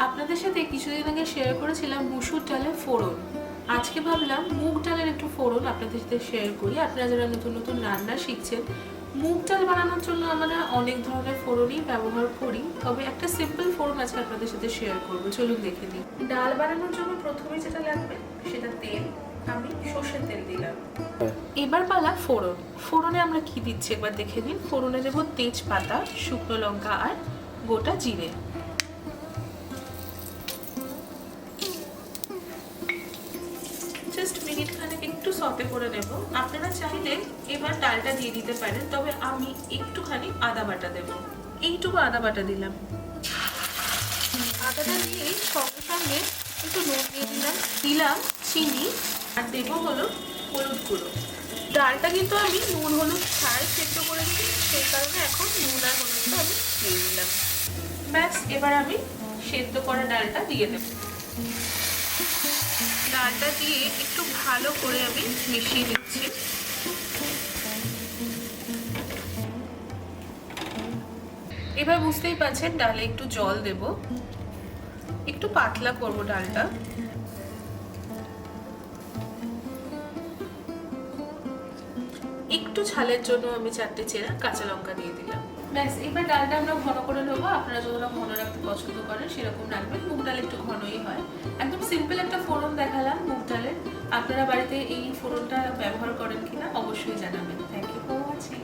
আপনাদের সাথে কিছুদিন আগে শেয়ার করেছিলাম মুসুর ডালের ফোড়ন। আজকে ভাবলাম মুগ ডালের একটু ফোড়ন আপনাদের সাথে শেয়ার করি। আপনারা যারা নতুন নতুন রান্না শিখছেন, মুগ ডাল বানানোর জন্য আমরা অনেক ধরনের ফোড়নই ব্যবহার করি, তবে একটা সিম্পল ফোড়ন আজকে আপনাদের সাথে শেয়ার করবো। চলুন দেখে নিই। ডাল বানানোর জন্য প্রথমে যেটা লাগবে সেটা তেল। আমি সর্ষের তেল দিলাম। এবার পালা ফোড়ন। ফোড়নে আমরা কি দিচ্ছি একবার দেখে নিন। ফোড়নে দেবো তেজপাতা, শুকনো লঙ্কা আর গোটা জিরে। জাস্ট মিনিট খানেক একটু সতে করে নেব। আপনারা চাইলে এবার ডালটা দিয়ে দিতে পারেন, তবে আমি একটুখানি আদা বাটা দেব। এইটুকু আদা বাটা দিলাম। আদাটা দিয়ে সঙ্গে সঙ্গে একটু নুন দিয়ে দিলাম চিনি, আর দেবো হলো হলুদ গুঁড়ো। ডালটা কিন্তু আমি নুন হলুদ ছাড়াই সেদ্ধ করে দিই, সেই কারণে এখন নুন আর হলুদটা আমি দিয়ে দিলাম। ব্যাস, এবার আমি সেদ্ধ করা ডালটা দিয়ে দেব। ডালটা দিয়ে একটু ভালো করে আমি মিশিয়ে দিচ্ছি। এবার বুঝতেই পারছেন ডালে একটু জল দেব, একটু পাতলা করব ডালটা। একটু ঝালের জন্য আমি 4টে চেরা কাঁচা লঙ্কা দিয়ে দিলাম। ব্যাস, এবার ডালটা আমরা ঘন করে নেবো। আপনারা যতটা ঘন রাখতে পছন্দ করেন সেরকম রাখবেন। মুগ ডাল একটু ঘনই হয়। একদম সিম্পল একটা ফোড়ন দেখালাম মুগ ডালের। আপনারা বাড়িতে এই ফোড়নটা ব্যবহার করেন কিনা অবশ্যই জানাবেন। Thank you for watching.